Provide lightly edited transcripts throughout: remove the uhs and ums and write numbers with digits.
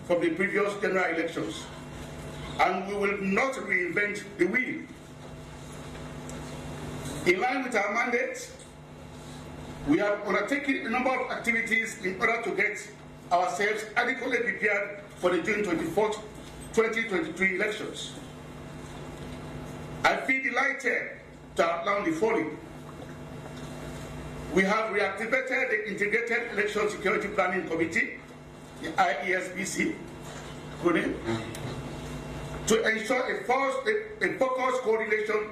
from the previous general elections, and we will not reinvent the wheel. In line with our mandate, we have undertaken a number of activities in order to get ourselves adequately prepared for the June 24th, 2023 elections. I feel delighted to outline the following. We have reactivated the Integrated Election Security Planning Committee, the IESBC, to ensure a focused coordination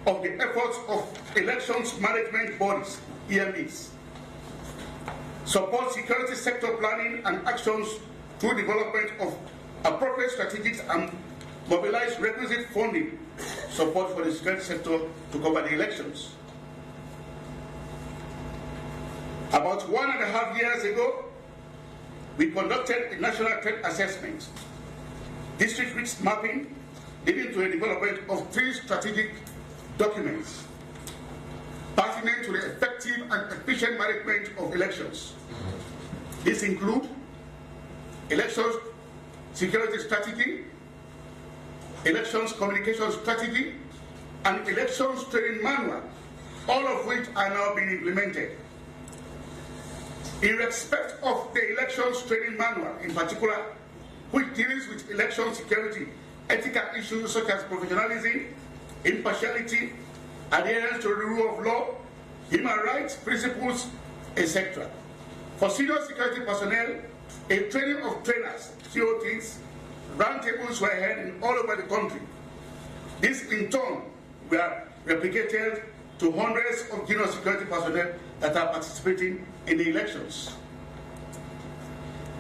of the efforts of elections management bodies, EMEs, support security sector planning and actions through development of appropriate strategies, and mobilize requisite funding support for the security sector to cover the elections. About 1.5 years ago, we conducted a national threat assessment, district risk mapping, leading to a development of 3 strategic documents pertinent to the effective and efficient management of elections. These include elections security strategy, elections communication strategy, and elections training manual, all of which are now being implemented. In respect of the elections training manual in particular, which deals with election security, ethical issues such as professionalism, impartiality, adherence to the rule of law, human rights principles, etc. For senior security personnel, a training of trainers, COTs, roundtables were held all over the country. This in turn were replicated to hundreds of junior security personnel that are participating in the elections.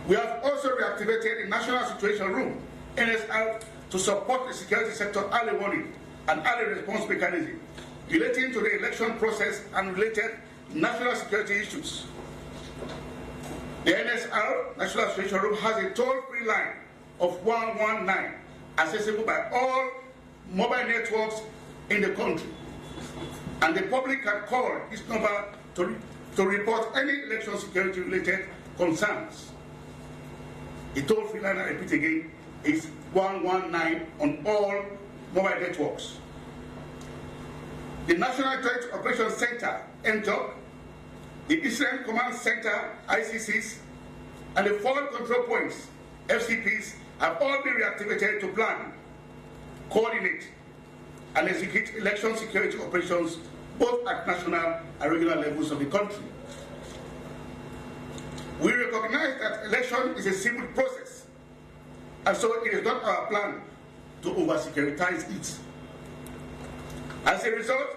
We have also reactivated the National Situation Room, NSR, to support the security sector early warning and early response mechanism relating to the election process and related national security issues. The NSR, National Situation Room, has a toll-free line of 119 accessible by all mobile networks in the country, and the public can call this number to report any election security related concerns. The toll-free line, I repeat again, is 119 on all mobile networks. The National Joint Operations Center, NJOC, the Incident Command Center, ICCs, and the Forward Control Points, FCPs, have all been reactivated to plan, coordinate, and execute election security operations both at national and regional levels of the country. We recognize that election is a civil process, and so it is not our plan to over-securitize it. As a result,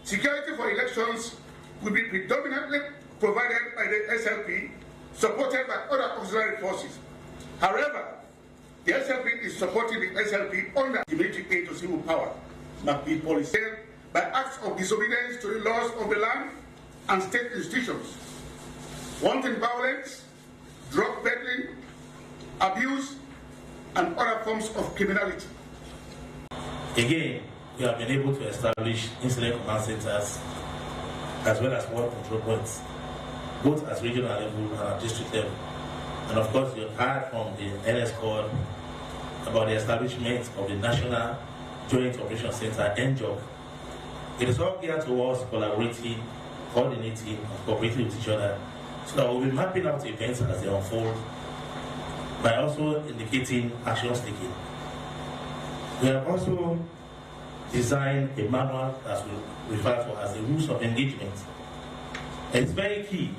security for elections will be predominantly provided by the SLP, supported by other auxiliary forces. However, the SLP is supporting the SLP under the military aid to civil power, McBeat policy, by acts of disobedience to the laws of the land and state institutions, wanton violence, drug peddling, abuse, and other forms of criminality. Again, we have been able to establish incident command centers as well as forward control points, both at regional level and at district level. And of course, you have heard from the NS Corps about the establishment of the National Joint Operations Center, NJOC. It is all geared towards collaborating, coordinating, and cooperating with each other, so that we'll be mapping out events as they unfold by also indicating actions taken. We have also designed a manual that we refer to as the rules of engagement. It's very key,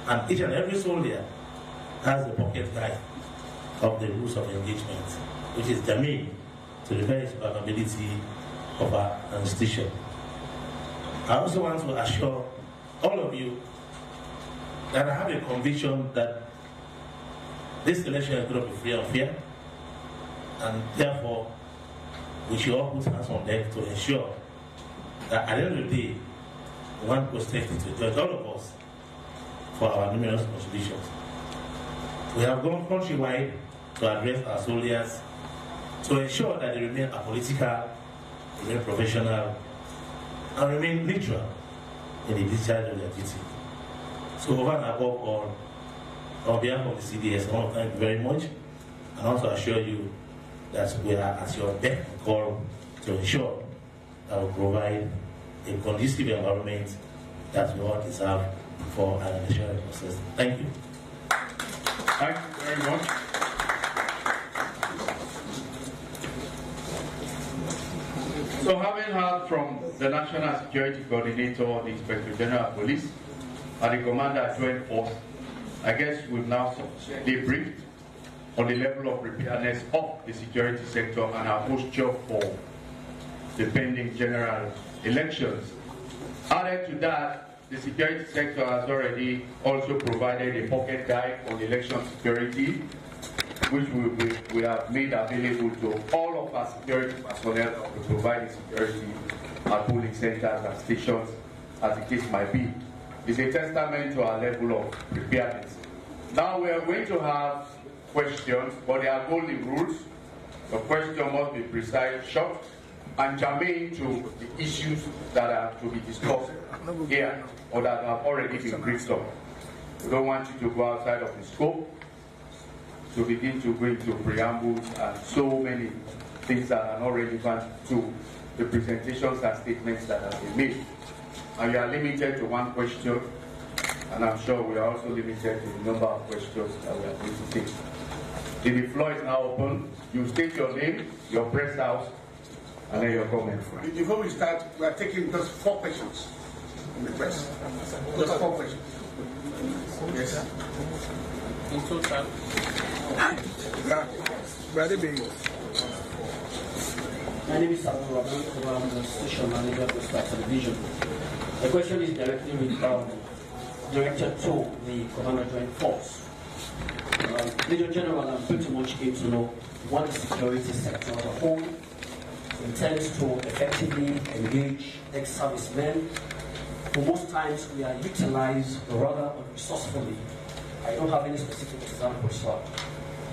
and each and every soldier has a pocket guide of the rules of engagement, which is germane to the very survivability of our institution. I also want to assure all of you that I have a conviction that this election is going to be free and fair, and therefore we should all put hands on deck to ensure that at the end of the day, one perspective to judge all of us for our numerous contributions. We have gone countrywide to address our soldiers to ensure that they remain apolitical, remain professional, and remain neutral in the discharge of their duty. So over and above all, On behalf of the CDS, I want to thank you very much and also assure you that we are at your beck and call to ensure that we provide a conducive environment that we all deserve for an election process. Thank you. Thank you very much. So having heard from the National Security Coordinator, the Inspector General of Police, and the Commander at Joint Force, I guess we've now sufficiently briefed on the level of preparedness of the security sector and our posture for the pending general elections. Added to that, the security sector has already also provided a pocket guide on election security, which we have made available to all of our security personnel that will provide security at polling centers and stations, as the case might be. It's a testament to our level of preparedness. Now we are going to have questions, but they are golden rules. The question must be precise, short, and germane to the issues that are to be discussed here or that have already been briefed on. We don't want you to go outside of the scope to begin to go into preambles and so many things that are not relevant to the presentations and statements that have been made. And you are limited to one question, and I'm sure we are also limited to the number of questions that we are going to take. The floor is now open. You state your name, your press house, and then your comment. Before we start, we are taking just 4 questions from the press. Just 4 questions. Yes. In total. My name is Samura. I'm the station manager of the television. The question is directly directed to the Commander Joint Force. Major General, I'm pretty much keen to know what the security sector as a whole intends to effectively engage ex-servicemen. For most times, we are utilized rather unresourcefully. I don't have any specific examples for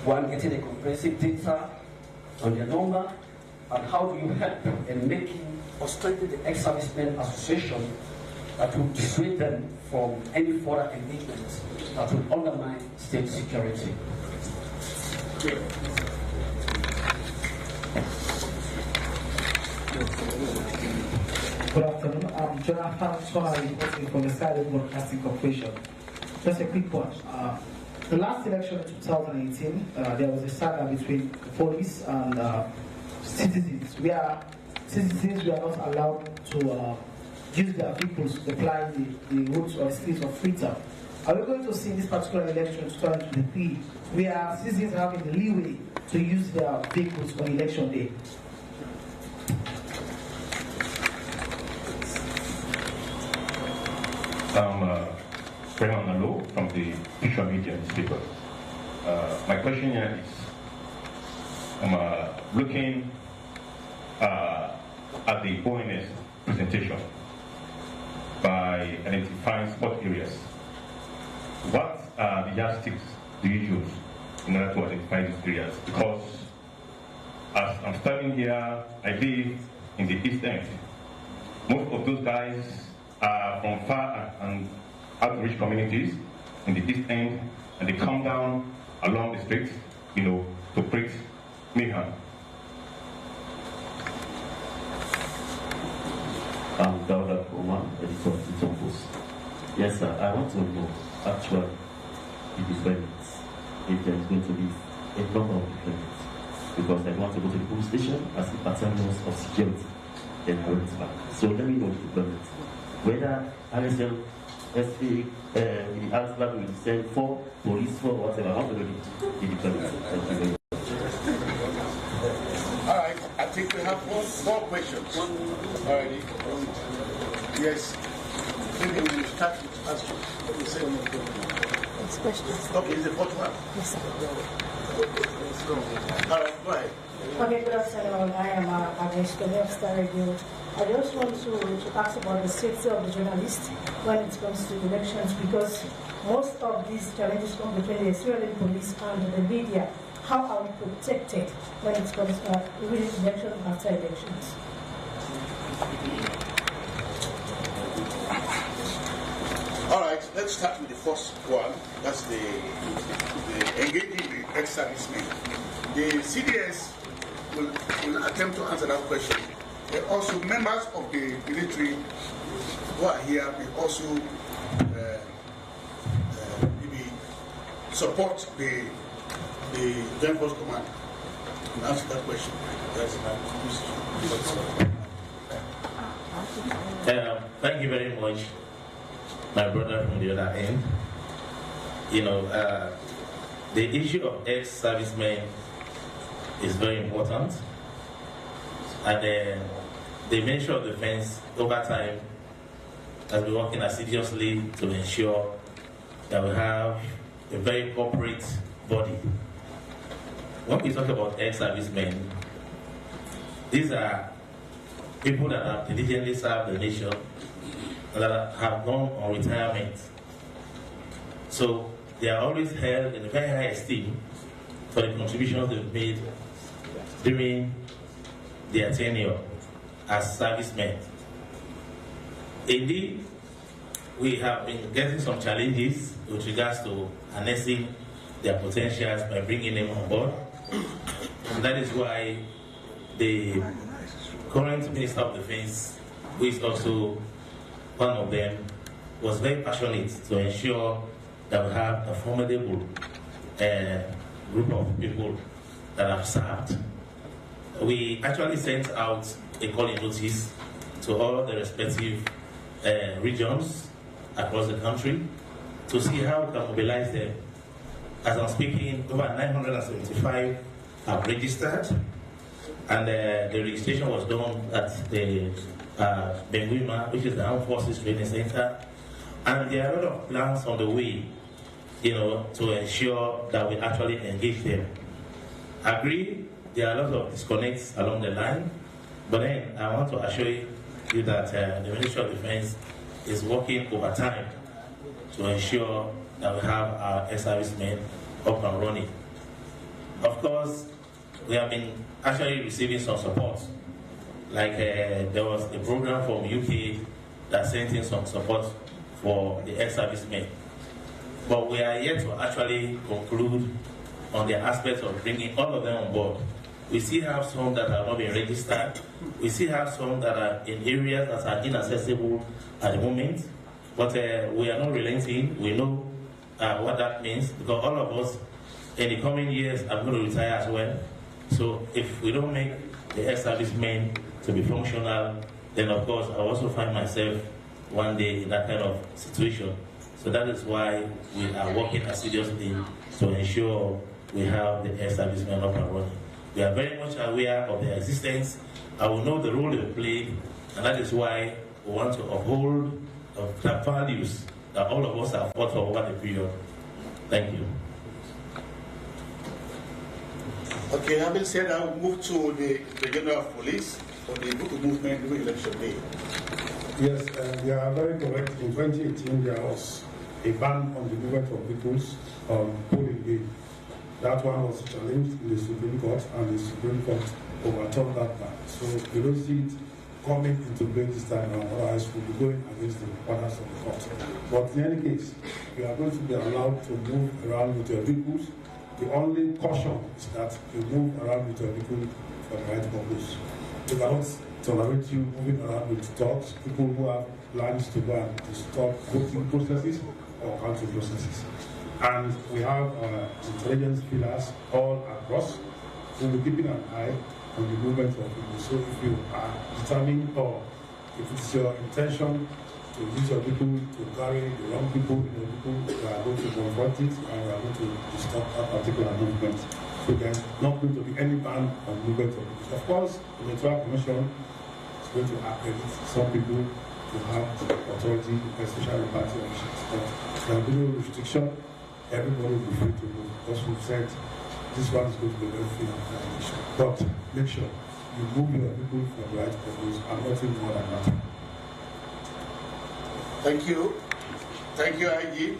one, getting a comprehensive data on their number, and how do you help in making or strengthening the ex-servicemen association that will dissuade them from any further engagements that will undermine state security. Good afternoon. I'm Jonathan Swara, reporting from the Silent Broadcasting Corporation. Just a quick one. The last election in 2018, there was a saga between the police and citizens. Citizens were not allowed to use their vehicles to apply the routes or streets of freedom. Are we going to see this particular election in 2023 where citizens are having the leeway to use their vehicles on election day? Raymond Nalo from the Visual Media newspaper. My question here is, I'm looking at the ONS presentation by identifying spot areas. What are the yardsticks do you use in order to identify these areas? Because as I'm standing here, I live in the East End. Most of those guys are from far and outreach communities in the East End, and they come down along the streets, to create mayhem. I'm Dauda Komon, editor of the Post. Yes, sir, I want to know actually the deployments, if there is going to be a number of deployments, because I want to go to the police station as the patterns of security, then I went back. So let me know the deployments. Whether RSL, SP, the Alpha will send 4, police 4, whatever, I want to know the deployments. Thank you very much. All right, I think we have 4 questions. Alrighty. Yes. Maybe we will start with questions. It's questions. Okay, is the 4th one? Yes, sir. All right, go ahead. Okay, good afternoon. I am Agnes Kone of Star Radio. I just want to ask about the safety of the journalists when it comes to elections, because most of these challenges come between the Israeli police and the media. How are we protected when it comes to election after elections? All right, let's let's start with the first one. That's the engaging the ex-servicemen. The CDS will attempt to answer that question. Also, members of the military who are here may also maybe support the Joint Force Command and answer that question. Thank you very much, my brother from the other end. You know, the issue of ex-servicemen is very important, and the Ministry of Defense over time has been working assiduously to ensure that we have a very corporate body. When we talk about ex-servicemen, these are people that have diligently served the nation and that have gone on retirement. So they are always held in a very high esteem for the contributions they've made during their tenure as servicemen. Indeed, we have been getting some challenges with regards to harnessing their potentials by bringing them on board. And that is why the current Minister of Defense, who is also one of them, was very passionate to ensure that we have a formidable group of people that have served. We actually sent out a calling notice to all the respective regions across the country to see how we can mobilize them. As I'm speaking, over 975 have registered, and the registration was done at the Benguima, which is the Armed Forces Training Center. And there are a lot of plans on the way, you know, to ensure that we actually engage them. Agree, there are a lot of disconnects along the line, but then I want to assure you that the Ministry of Defense is working overtime to ensure that we have our ex-servicemen up and running. Of course, we have been actually receiving some support. Like there was a program from UK that sent in some support for the ex-servicemen. But we are yet to actually conclude on the aspect of bringing all of them on board. We still have some that have not been registered. We still have some that are in areas that are inaccessible at the moment. But we are not relenting. We know what that means, because all of us in the coming years are going to retire as well. So if we don't make the ex-servicemen to be functional, then of course I also find myself one day in that kind of situation. So that is why we are working assiduously to ensure we have the ex-servicemen up and running. We are very much aware of their existence, and we know the role they play, and that is why we want to uphold the values that all of us have fought for over the period. Thank you. Okay, having said that, we'll move to the General of Police for the movement during election day. Yes, we are very correct. In 2018, there was a ban on the movement of vehicles on polling day. That one was challenged in the Supreme Court, and the Supreme Court overturned that ban. So we don't see it coming into play this time around, otherwise we'll be going against the orders of the court. But in any case, we are going to be allowed to move around with your vehicles. The only caution is that you move around with your vehicle for the right purpose. We cannot tolerate you moving around with dogs, people who have plans to go and stop voting processes or counting processes. And we have intelligence pillars all across. We'll be keeping an eye on the movement of people. So if you are determined, or if it's your intention to use your people to carry the wrong people in your people, we are going to confront it, and we are going to stop that particular movement. So there's not going to be any ban on movement of people. Of course, the Electoral Commission is going to accredit some people to have authority, especially party officials. But there will be no restriction. Everybody will be free to move, because we've said this one is going to be very free and fair election. But make sure you move your people for the right purpose and nothing more than that. Thank you. Thank you, IG.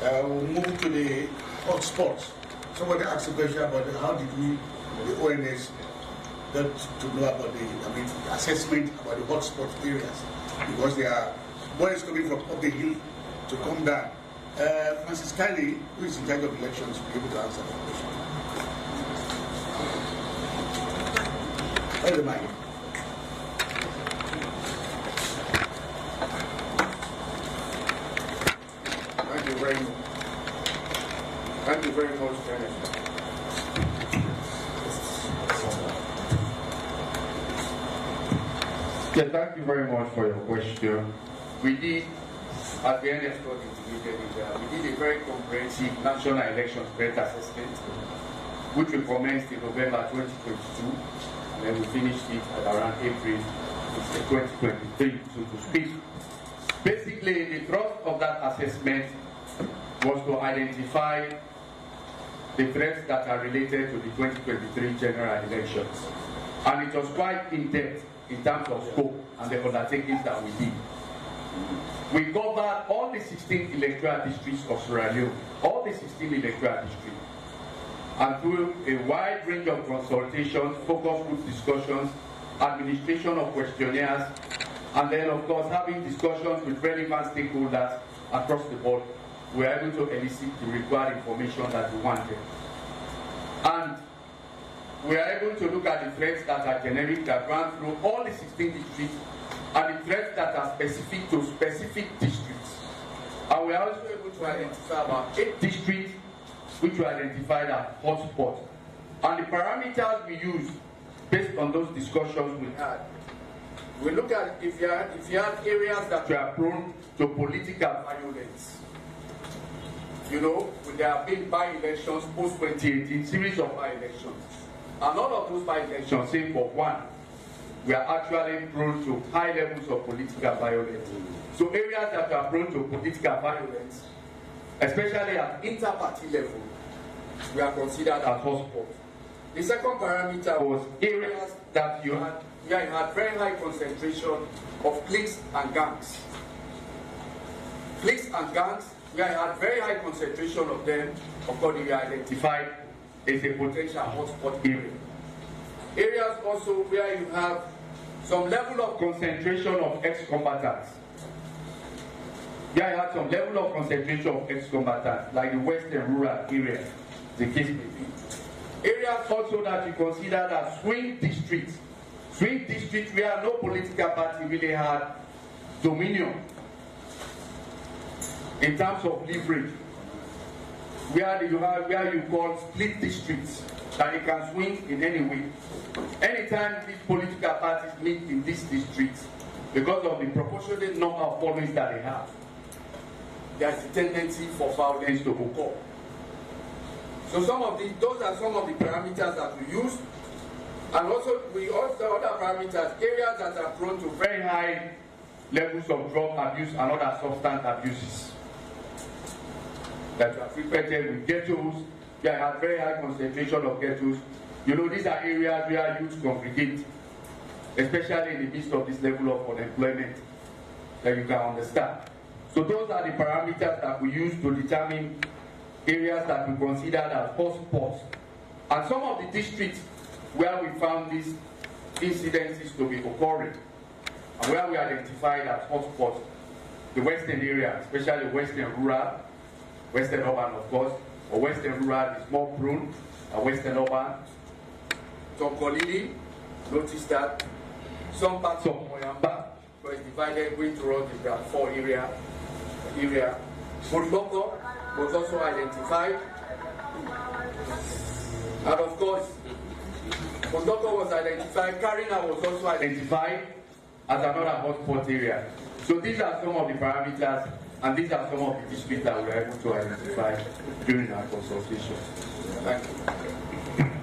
We'll move to the hotspots. Somebody asked a question about how did we, the ONS, get to know about the assessment about the hotspot areas, because there are boys coming from up the hill to come down. Francis Kylie, who is in charge of elections, will be able to answer that question. Where's the mic? Thank you very much. Thank you very much, Kenneth. Yeah, thank you very much for your question. We did, at the end of we did a very comprehensive national elections threat assessment, which we commenced in November 2022, and then we finished it at around April 2023, so to speak. Basically, the thrust of that assessment was to identify the threats that are related to the 2023 general elections. And it was quite in-depth in terms of scope and the undertakings that we did. We covered all the 16 electoral districts of Sierra Leone, all the 16 electoral districts, and through a wide range of consultations, focus group discussions, administration of questionnaires, and then, of course, having discussions with relevant stakeholders across the board, we were able to elicit the required information that we wanted. And we are able to look at the threats that are generic, that run through all the 16 districts, and the threats that are specific to specific districts. And we are also able to identify about 8 districts which were identified as hotspots. And the parameters we use based on those discussions we had, we look at if you have areas that were prone to political violence. You know, there have been by-elections post-2018, series of by-elections. And all of those by-elections, save for one, we are actually prone to high levels of political violence. So areas that are prone to political violence, especially at inter-party level, we are considered as hotspots. The second parameter was areas that you had very high concentration of cliques and gangs. Cliques and gangs, we had very high concentration of them, according to identified as a potential hotspot area. Areas also where you have some level of concentration of ex-combatants. Yeah, you had some level of concentration of ex-combatants, like the western rural area, the case may be. Areas also that you consider as swing districts. Swing districts where no political party really had dominion in terms of leverage. Where you call split districts, that they can swing in any way. Anytime these political parties meet in these districts, because of the proportionate number of followings that they have, there's a tendency for violence to occur. So those are some of the parameters that we use. And also, we also other parameters, areas that are prone to very high levels of drug abuse and other substance abuses that are frequented with ghettos. They have very high concentration of ghettos. You know, these are areas where youth congregate, especially in the midst of this level of unemployment that you can understand. So those are the parameters that we use to determine areas that we consider as hotspots. And some of the districts where we found these incidences to be occurring, and where we identified as hotspots, the western area, especially western rural, western urban of course, or western rural is more prone, and western urban. Tonkolili, notice that some parts of Moyamba was divided going towards the Bradford area. Komon-Tok was also identified. And of course, Komon-Tok was identified, Karina was also identified as another hotspot area. So these are some of the parameters, and these are some of the districts that we were able to identify during our consultation. Thank you.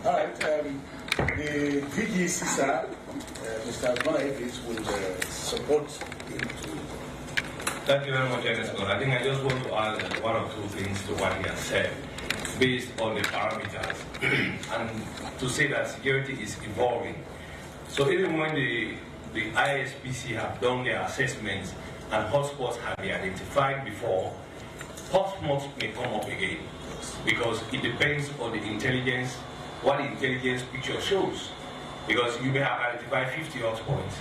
All right. The VG CISA, Mr. Bonaevis, will support him to. Thank you very much, Ernest. I think I just want to add one or two things to what he has said, based on the parameters, and to say that security is evolving. So even when the ISPC have done their assessments and hotspots have been identified before, hotspots may come up again, because it depends on the intelligence, what the intelligence picture shows. Because you may have identified 50 hotspots,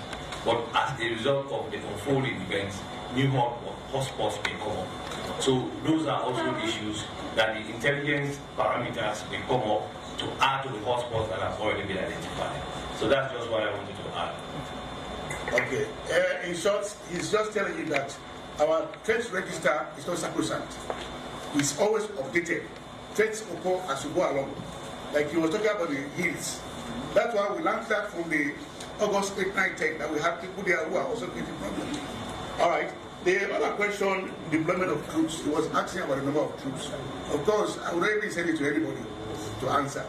but as a result of the unfolding events, new hotspots may come up. So those are also issues that the intelligence parameters may come up to add to the hotspots that have already been identified. So that's just what I wanted to add. Okay. In short, he's just telling you that our threats register is not sacrosanct. It's always updated. Threats occur as you go along. Like you were talking about the hills. That's why we learned that from the August 8, 9, 10, that we have people there who are also creating problems. All right. The other question, deployment of troops. He was asking about the number of troops. Of course, I would already send it to anybody to answer.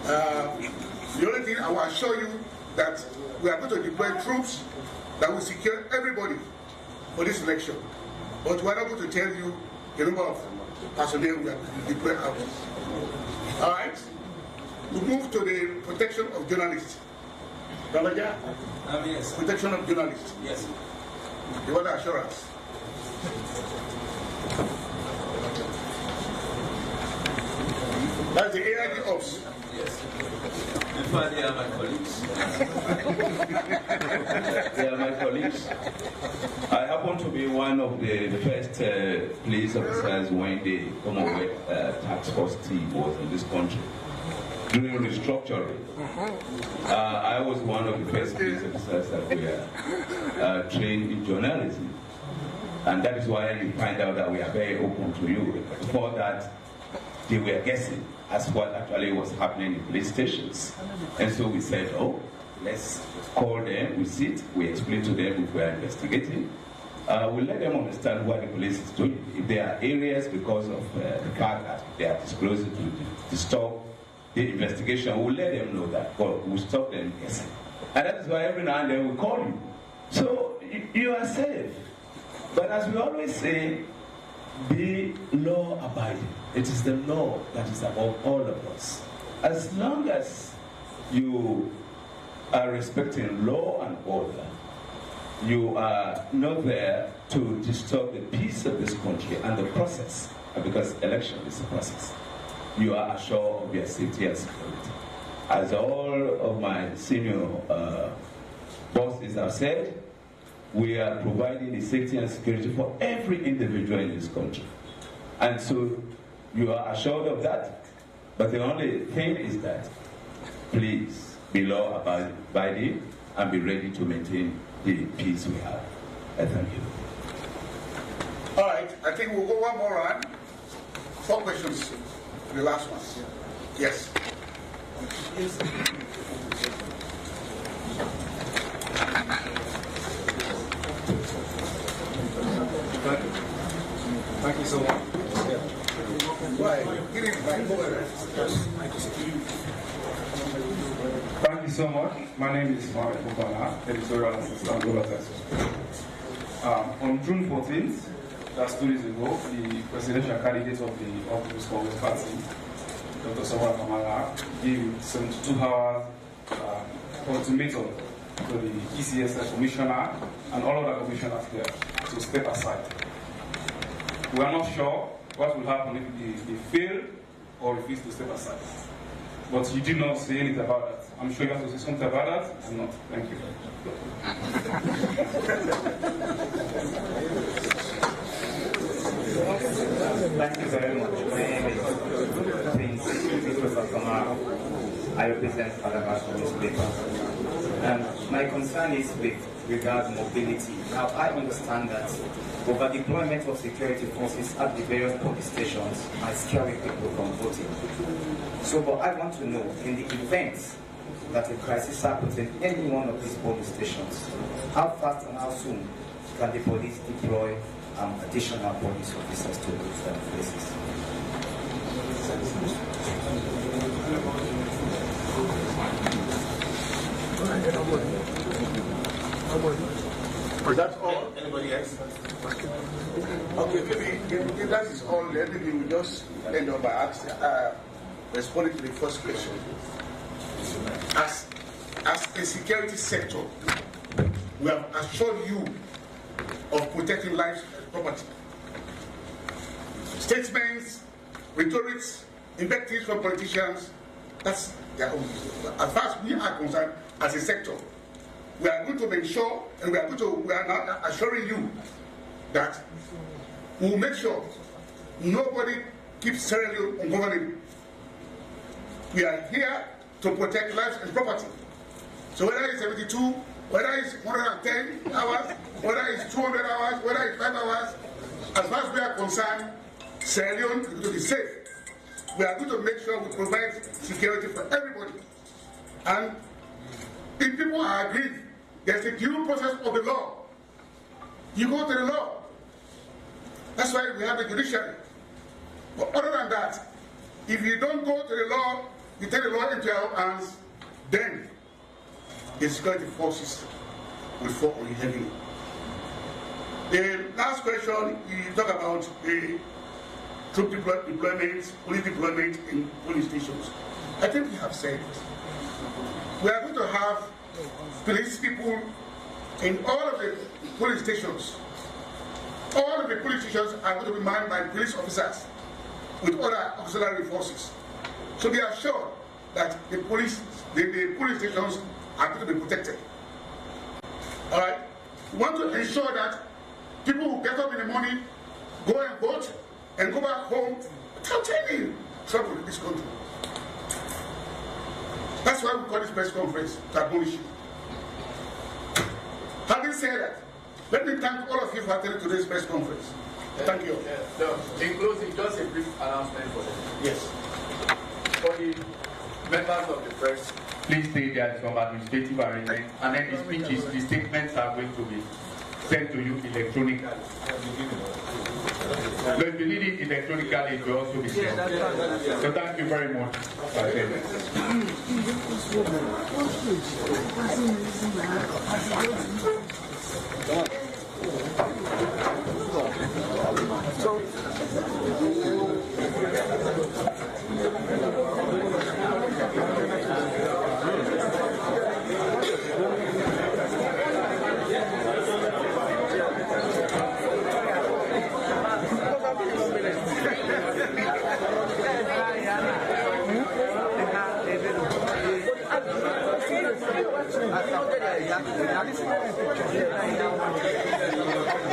The only thing I will assure you that we are going to deploy troops that will secure everybody for this election. But we are not going to tell you the number of personnel we are deploying out. All right. We move to the protection of journalists. Dalaja? Yes. Protection of journalists. Yes. The other assurance. That's the AID ops. Yes. In fact, they are my colleagues. They are my colleagues. I happen to be one of the first police officers when the Komon-Tok task force team was in this country. During restructuring, I was one of the first police officers that were trained in journalism. And that is why you find out that we are very open to you. Before that, they were guessing as what actually was happening in police stations. And so we said, oh, let's call them, we sit, we explain to them if we are investigating. We let them understand what the police is doing. If there are areas because of the fact that they are disclosing to stop the investigation, we'll let them know that, but we'll stop them guessing. And that is why every now and then we call you. So you are safe. But as we always say, be law-abiding. It is the law that is above all of us. As long as you are respecting law and order, you are not there to disturb the peace of this country and the process, because election is a process. You are assured of your safety and security. As all of my senior bosses have said, we are providing the safety and security for every individual in this country. And so you are assured of that. But the only thing is that please be law-abiding and be ready to maintain the peace we have. I thank you. All right, I think we'll go one more round. 4 questions. The last one. Yes. Yes. Thank you so much. Thank you so much. My name is Mark Obana, editorial assistant Global Texas. On June 14th, that's 2 days ago, the presidential candidate of the All People's Congress Party, Dr. Samura, gave 72 hours ultimatum to the ECSS commissioner and all other commissioners there to step aside. We are not sure what will happen if they fail or refuse to step aside. But you did not say anything about that. I'm sure you have to say something about that. I'm not. Thank you. Thank you very much. My name is Prince Christopher Samura. I represent Alabama newspaper. My concern is with regard to mobility. Now, I understand that over deployment of security forces at the various police stations might scare people from voting. So, but I want to know, in the event that a crisis happens in any one of these police stations, how fast and how soon can the police deploy additional police officers to those places? Is that all? Anybody else? Okay, maybe if that is all, then maybe we just end up by responding to the first question. As a security sector, we have assured you of protecting lives and property. Statements, rhetorics, invectives from politicians, that's their own business. As far as we are concerned, as a sector, we are going to make sure, and we are now assuring you that we will make sure nobody keeps Sierra Leone ungovernable. We are here to protect lives and property. So whether it's 72, whether it's 110 hours, whether it's 200 hours, whether it's 5 hours, as far as we are concerned, Sierra Leone is going to be safe. We are going to make sure we provide security for everybody. And if people are aggrieved, there's a due process of the law. You go to the law. That's why we have the judiciary. But other than that, if you don't go to the law, you take the law into your hands, then the security forces will fall on you heavily. The last question, you talk about the troop deployment, police deployment in police stations. I think we have said we are going to have police people in all of the police stations. All of the police stations are going to be manned by police officers with other auxiliary forces. So they are sure that the police stations are going to be protected. All right? We want to ensure that people who get up in the morning, go and vote, and go back home without any trouble in this country. That's why we call this press conference to abolish it. Having said that, let me thank all of you for attending today's press conference. Thank you. In closing, just a brief announcement for them. Yes. For the members of the press, please stay there, some administrative arrangement, and then the speeches, the statements are going to be sent to you electronically. So if you need it electronically, it will also be sent. So thank you very much. Gracias.